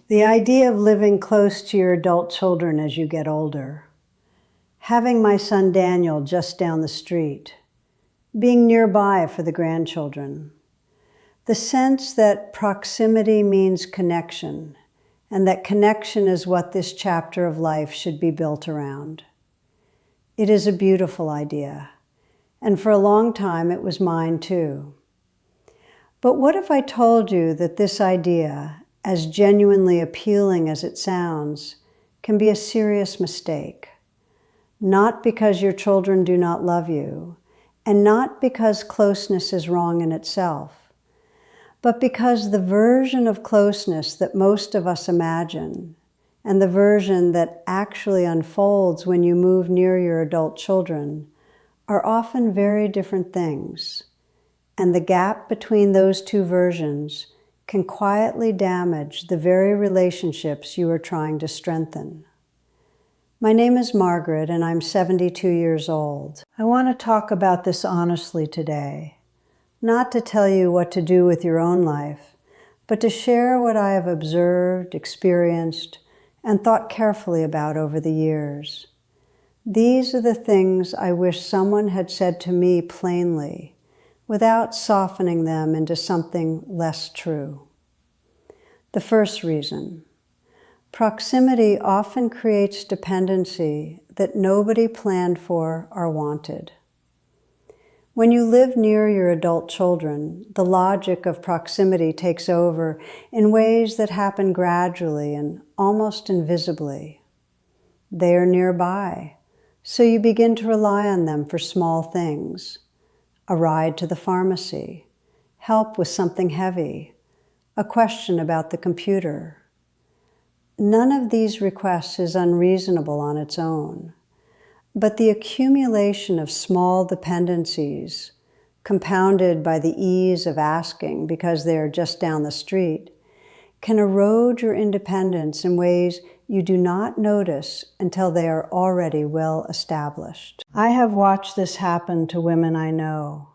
The idea of living close to your adult children as you get older. Having my son Daniel just down the street. Being nearby for the grandchildren. The sense that proximity means connection, and that connection is what this chapter of life should be built around. It is a beautiful idea, and for a long time it was mine too. But what if I told you that this idea, as genuinely appealing as it sounds, can be a serious mistake? Not because your children do not love you, and not because closeness is wrong in itself, but because the version of closeness that most of us imagine, and the version that actually unfolds when you move near your adult children, are often very different things. And the gap between those two versions can quietly damage the very relationships you are trying to strengthen. My name is Margaret, and I'm 72 years old. I want to talk about this honestly today, not to tell you what to do with your own life, but to share what I have observed, experienced, and thought carefully about over the years. These are the things I wish someone had said to me plainly, without softening them into something less true. The first reason. Proximity often creates dependency that nobody planned for or wanted. When you live near your adult children, the logic of proximity takes over in ways that happen gradually and almost invisibly. They are nearby, so you begin to rely on them for small things. A ride to the pharmacy, help with something heavy, a question about the computer. None of these requests is unreasonable on its own, but the accumulation of small dependencies, compounded by the ease of asking because they are just down the street, can erode your independence in ways you do not notice until they are already well established. I have watched this happen to women I know.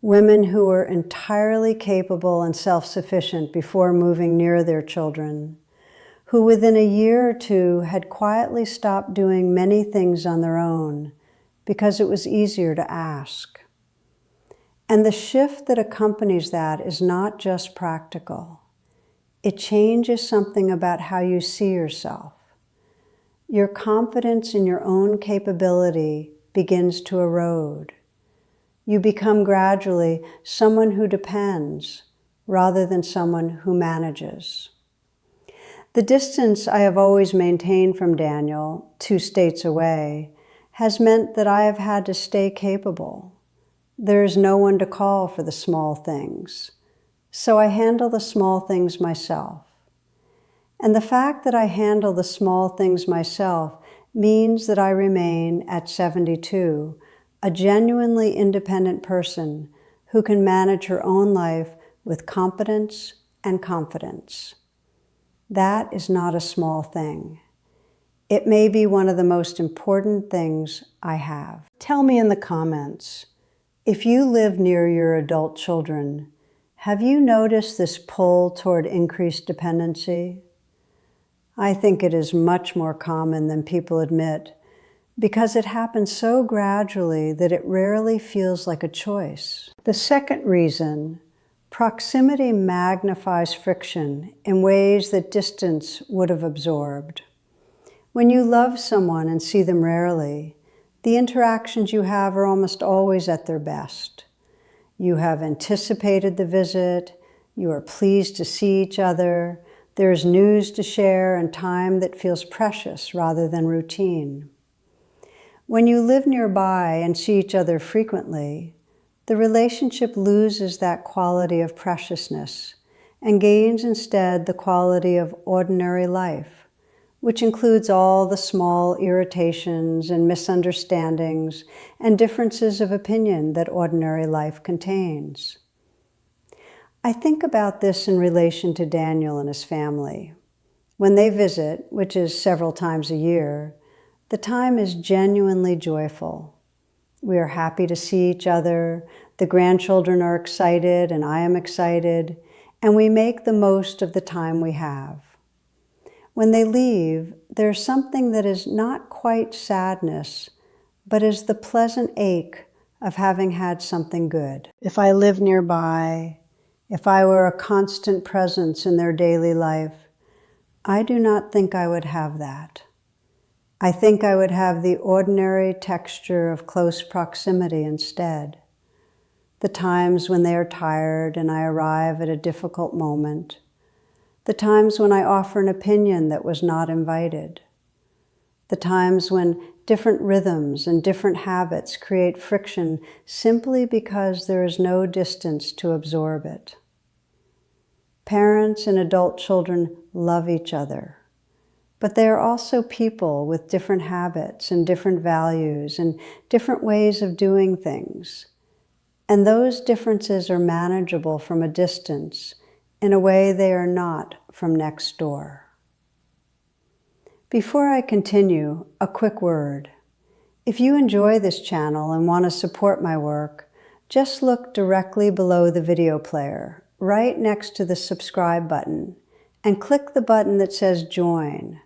Women who were entirely capable and self-sufficient before moving near their children, who within a year or two had quietly stopped doing many things on their own because it was easier to ask. And the shift that accompanies that is not just practical. It changes something about how you see yourself. Your confidence in your own capability begins to erode. You become gradually someone who depends rather than someone who manages. The distance I have always maintained from Daniel, 2 states away, has meant that I have had to stay capable. There is no one to call for the small things, so I handle the small things myself. And the fact that I handle the small things myself means that I remain, at 72, a genuinely independent person who can manage her own life with competence and confidence. That is not a small thing. It may be one of the most important things I have. Tell me in the comments, if you live near your adult children, have you noticed this pull toward increased dependency? I think it is much more common than people admit, because it happens so gradually that it rarely feels like a choice. The second reason, proximity magnifies friction in ways that distance would have absorbed. When you love someone and see them rarely, the interactions you have are almost always at their best. You have anticipated the visit, you are pleased to see each other, there is news to share and time that feels precious rather than routine. When you live nearby and see each other frequently, the relationship loses that quality of preciousness and gains instead the quality of ordinary life, which includes all the small irritations and misunderstandings and differences of opinion that ordinary life contains. I think about this in relation to Daniel and his family. When they visit, which is several times a year, the time is genuinely joyful. We are happy to see each other, the grandchildren are excited and I am excited, and we make the most of the time we have. When they leave, there's something that is not quite sadness, but is the pleasant ache of having had something good. If I lived nearby, if I were a constant presence in their daily life, I do not think I would have that. I think I would have the ordinary texture of close proximity instead. The times when they are tired and I arrive at a difficult moment. The times when I offer an opinion that was not invited. The times when different rhythms and different habits create friction simply because there is no distance to absorb it. Parents and adult children love each other, but they are also people with different habits and different values and different ways of doing things. And those differences are manageable from a distance in a way they are not from next door. Before I continue, a quick word. If you enjoy this channel and want to support my work, just look directly below the video player, right next to the subscribe button, and click the button that says join.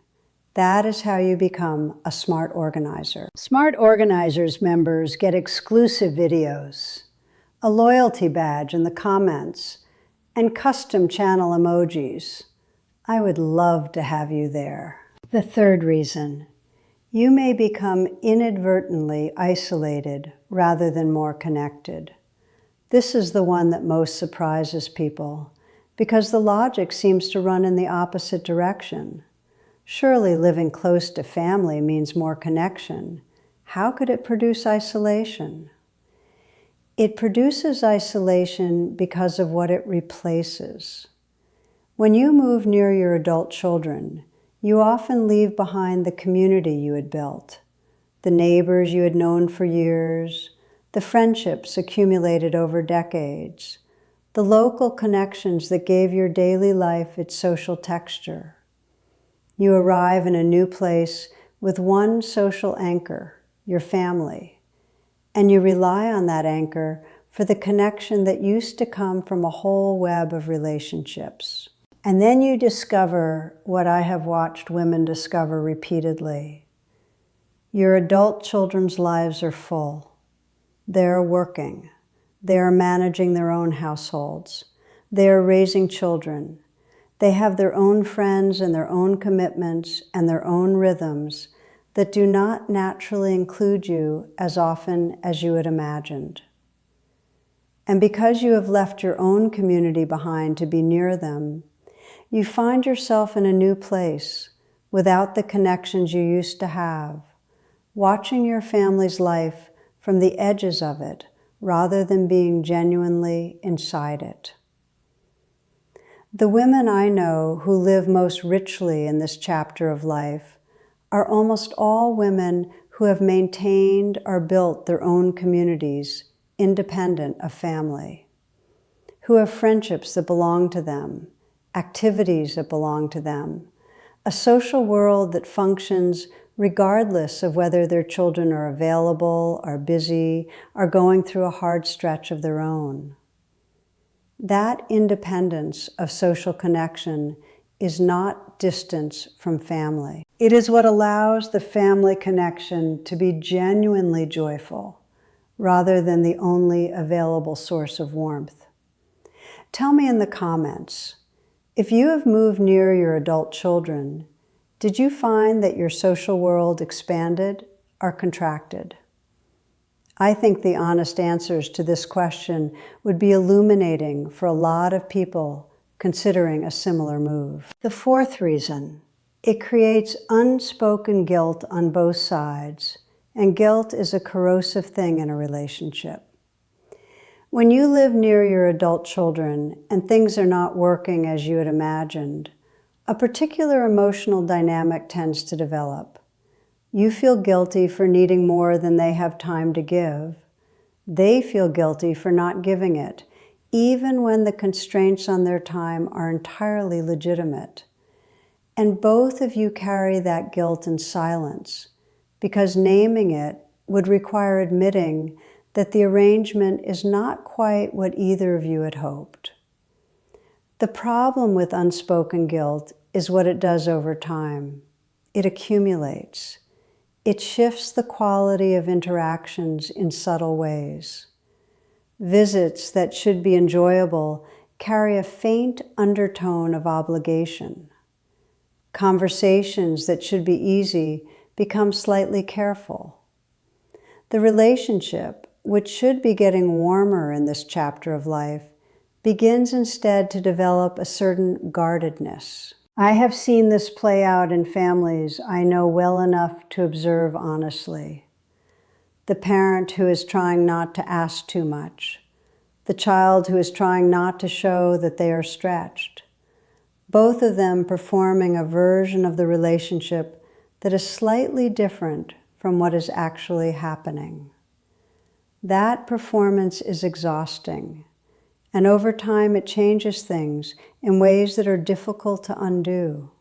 That is how you become a Smart Organizer. Smart Organizers members get exclusive videos, a loyalty badge in the comments, and custom channel emojis. I would love to have you there. The third reason, you may become inadvertently isolated rather than more connected. This is the one that most surprises people, because the logic seems to run in the opposite direction. Surely living close to family means more connection. How could it produce isolation? It produces isolation because of what it replaces. When you move near your adult children, you often leave behind the community you had built, the neighbors you had known for years, the friendships accumulated over decades, the local connections that gave your daily life its social texture. You arrive in a new place with one social anchor, your family, and you rely on that anchor for the connection that used to come from a whole web of relationships. And then you discover what I have watched women discover repeatedly. Your adult children's lives are full. They're working. They're managing their own households. They're raising children. They have their own friends and their own commitments and their own rhythms that do not naturally include you as often as you had imagined. And because you have left your own community behind to be near them, you find yourself in a new place without the connections you used to have, watching your family's life from the edges of it rather than being genuinely inside it. The women I know who live most richly in this chapter of life are almost all women who have maintained or built their own communities independent of family, who have friendships that belong to them, activities that belong to them, a social world that functions regardless of whether their children are available, are busy, are going through a hard stretch of their own. That independence of social connection is not distance from family. It is what allows the family connection to be genuinely joyful, rather than the only available source of warmth. Tell me in the comments, if you have moved near your adult children, did you find that your social world expanded or contracted? I think the honest answers to this question would be illuminating for a lot of people considering a similar move. The fourth reason, it creates unspoken guilt on both sides, and guilt is a corrosive thing in a relationship. When you live near your adult children and things are not working as you had imagined, a particular emotional dynamic tends to develop. You feel guilty for needing more than they have time to give. They feel guilty for not giving it, even when the constraints on their time are entirely legitimate. And both of you carry that guilt in silence, because naming it would require admitting that the arrangement is not quite what either of you had hoped. The problem with unspoken guilt is what it does over time. It accumulates. It shifts the quality of interactions in subtle ways. Visits that should be enjoyable carry a faint undertone of obligation. Conversations that should be easy become slightly careful. The relationship, which should be getting warmer in this chapter of life, begins instead to develop a certain guardedness. I have seen this play out in families I know well enough to observe honestly. The parent who is trying not to ask too much. The child who is trying not to show that they are stretched. Both of them performing a version of the relationship that is slightly different from what is actually happening. That performance is exhausting, and over time it changes things in ways that are difficult to undo.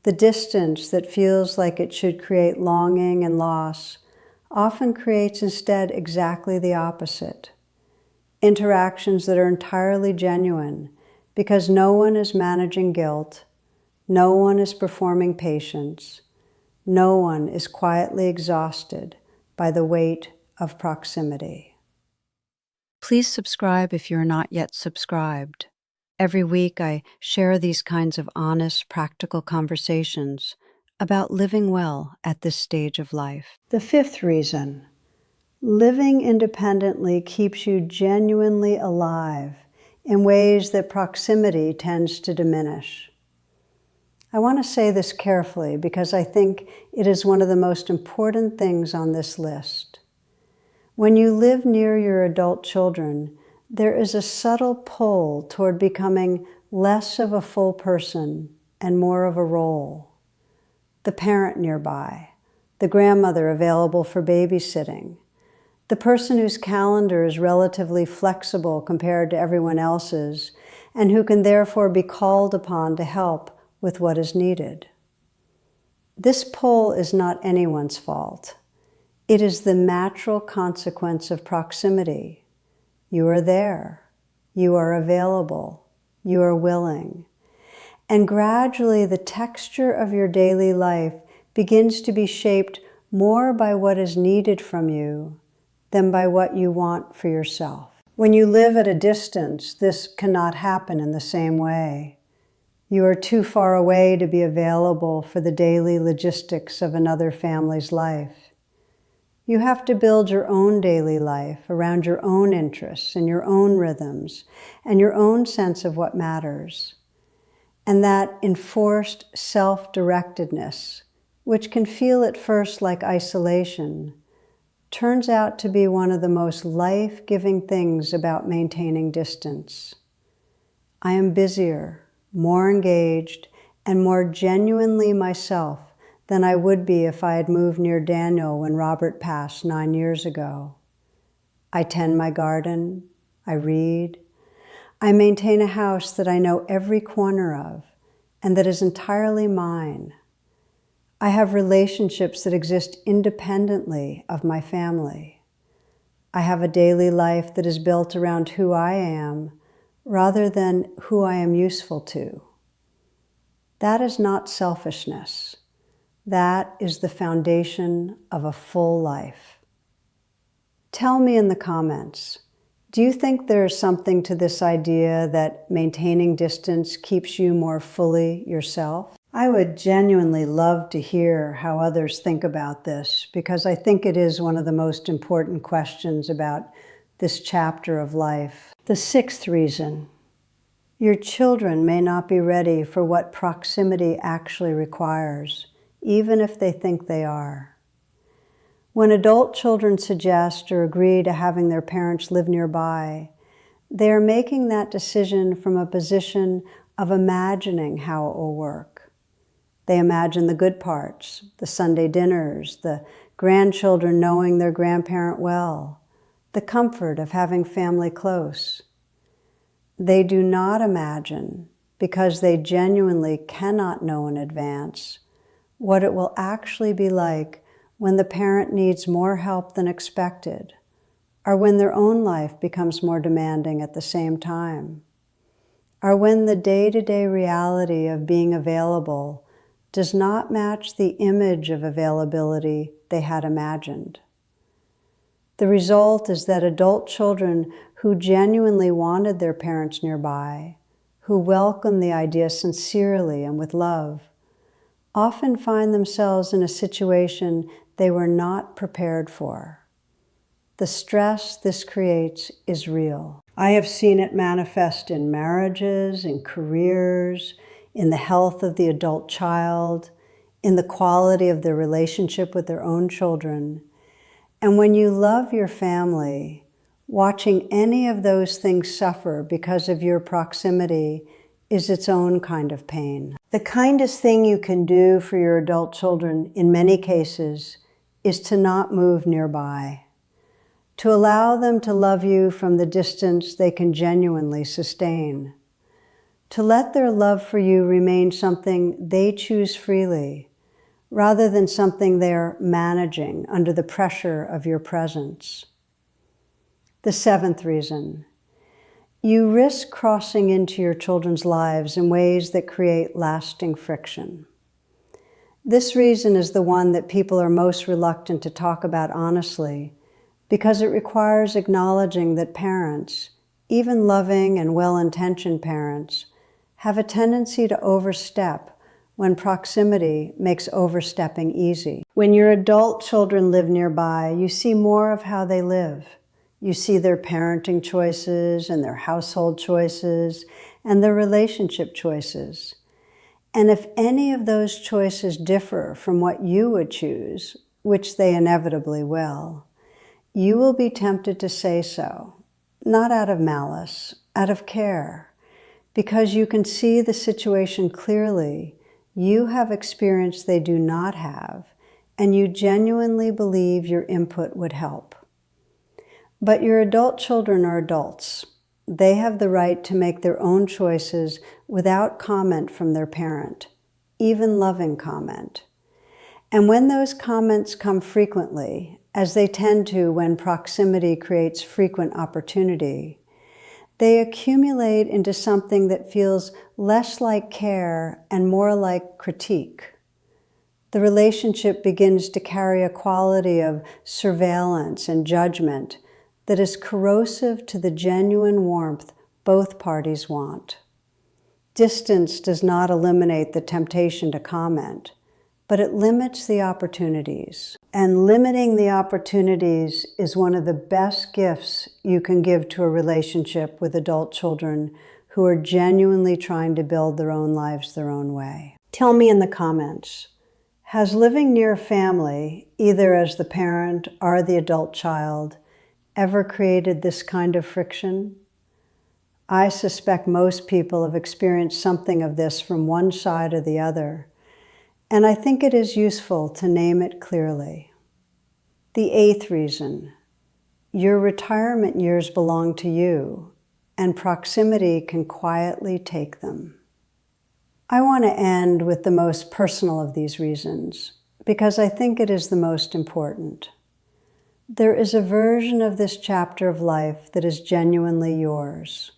The distance that feels like it should create longing and loss often creates instead exactly the opposite. Interactions that are entirely genuine because no one is managing guilt, no one is performing patience, no one is quietly exhausted by the weight of proximity. Please subscribe if you're not yet subscribed. Every week I share these kinds of honest, practical conversations about living well at this stage of life. The fifth reason. Living independently keeps you genuinely alive in ways that proximity tends to diminish. I want to say this carefully because I think it is one of the most important things on this list. When you live near your adult children, there is a subtle pull toward becoming less of a full person and more of a role. The parent nearby, the grandmother available for babysitting, the person whose calendar is relatively flexible compared to everyone else's, and who can therefore be called upon to help with what is needed. This pull is not anyone's fault. It is the natural consequence of proximity. You are there. You are available. You are willing. And gradually the texture of your daily life begins to be shaped more by what is needed from you than by what you want for yourself. When you live at a distance, this cannot happen in the same way. You are too far away to be available for the daily logistics of another family's life. You have to build your own daily life around your own interests and your own rhythms and your own sense of what matters. And that enforced self-directedness, which can feel at first like isolation, turns out to be one of the most life-giving things about maintaining distance. I am busier, more engaged, and more genuinely myself than I would be if I had moved near Daniel when Robert passed 9 years ago. I tend my garden, I read, I maintain a house that I know every corner of and that is entirely mine. I have relationships that exist independently of my family. I have a daily life that is built around who I am rather than who I am useful to. That is not selfishness. That is the foundation of a full life. Tell me in the comments, do you think there is something to this idea that maintaining distance keeps you more fully yourself? I would genuinely love to hear how others think about this because I think it is one of the most important questions about this chapter of life. The sixth reason. Your children may not be ready for what proximity actually requires, even if they think they are. When adult children suggest or agree to having their parents live nearby, they are making that decision from a position of imagining how it will work. They imagine the good parts, the Sunday dinners, the grandchildren knowing their grandparent well, the comfort of having family close. They do not imagine, because they genuinely cannot know in advance, what it will actually be like when the parent needs more help than expected, or when their own life becomes more demanding at the same time. are when the day-to-day reality of being available does not match the image of availability they had imagined. The result is that adult children who genuinely wanted their parents nearby, who welcomed the idea sincerely and with love, often find themselves in a situation they were not prepared for. The stress this creates is real. I have seen it manifest in marriages, in careers, in the health of the adult child, in the quality of their relationship with their own children. And when you love your family, watching any of those things suffer because of your proximity is its own kind of pain. The kindest thing you can do for your adult children, in many cases, is to not move nearby, to allow them to love you from the distance they can genuinely sustain, to let their love for you remain something they choose freely, rather than something they're managing under the pressure of your presence. The seventh reason: you risk crossing into your children's lives in ways that create lasting friction. This reason is the one that people are most reluctant to talk about honestly, because it requires acknowledging that parents, even loving and well-intentioned parents, have a tendency to overstep when proximity makes overstepping easy. When your adult children live nearby, you see more of how they live. You see their parenting choices and their household choices and their relationship choices. And if any of those choices differ from what you would choose, which they inevitably will, you will be tempted to say so, not out of malice, out of care, because you can see the situation clearly. You have experience they do not have, and you genuinely believe your input would help. But your adult children are adults. They have the right to make their own choices without comment from their parent, even loving comment. And when those comments come frequently, as they tend to when proximity creates frequent opportunity, they accumulate into something that feels less like care and more like critique. The relationship begins to carry a quality of surveillance and judgment that is corrosive to the genuine warmth both parties want. Distance does not eliminate the temptation to comment, but it limits the opportunities. And limiting the opportunities is one of the best gifts you can give to a relationship with adult children who are genuinely trying to build their own lives their own way. Tell me in the comments, has living near family, either as the parent or the adult child, ever created this kind of friction? I suspect most people have experienced something of this from one side or the other, and I think it is useful to name it clearly. The eighth reason: your retirement years belong to you, and proximity can quietly take them. I want to end with the most personal of these reasons, because I think it is the most important. There is a version of this chapter of life that is genuinely yours,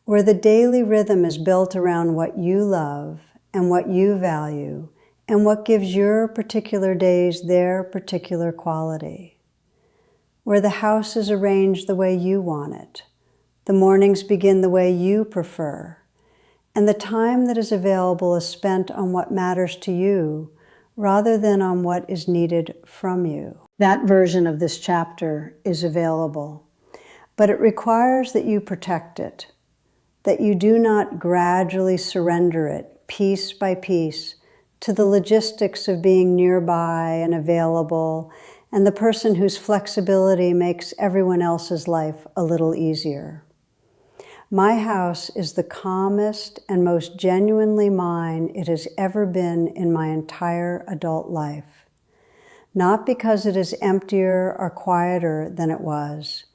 where the daily rhythm is built around what you love and what you value, and what gives your particular days their particular quality. Where the house is arranged the way you want it, the mornings begin the way you prefer, and the time that is available is spent on what matters to you rather than on what is needed from you. That version of this chapter is available, but it requires that you protect it, that you do not gradually surrender it piece by piece to the logistics of being nearby and available, and the person whose flexibility makes everyone else's life a little easier. My house is the calmest and most genuinely mine it has ever been in my entire adult life. Not because it is emptier or quieter than it was,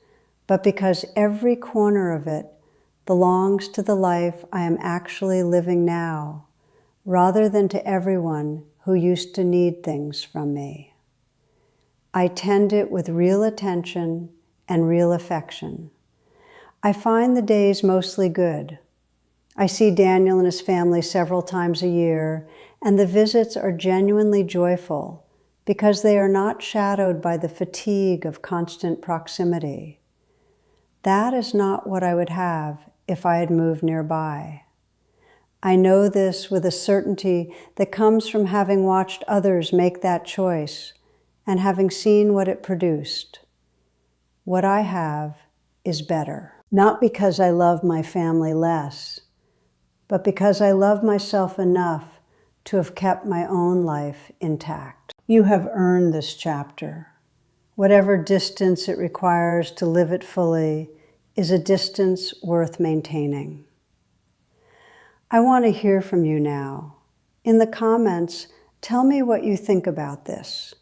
but because every corner of it belongs to the life I am actually living now, rather than to everyone who used to need things from me. I tend it with real attention and real affection. I find the days mostly good, I see Daniel and his family several times a year, and the visits are genuinely joyful because they are not shadowed by the fatigue of constant proximity. That is not what I would have if I had moved nearby. I know this with a certainty that comes from having watched others make that choice and having seen what it produced. What I have is better. Not because I love my family less, but because I love myself enough to have kept my own life intact. You have earned this chapter. Whatever distance it requires to live it fully is a distance worth maintaining. I want to hear from you now. In the comments, tell me what you think about this.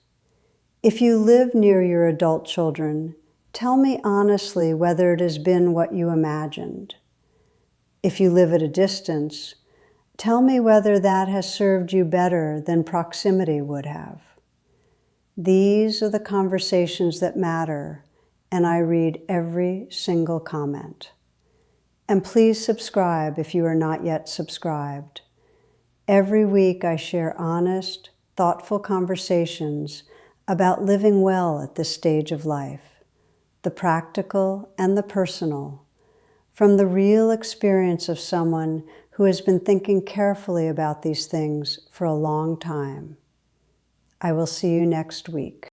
If you live near your adult children, tell me honestly whether it has been what you imagined. If you live at a distance, tell me whether that has served you better than proximity would have. These are the conversations that matter, and I read every single comment. And please subscribe if you are not yet subscribed. Every week I share honest, thoughtful conversations about living well at this stage of life, the practical and the personal, from the real experience of someone who has been thinking carefully about these things for a long time. I will see you next week.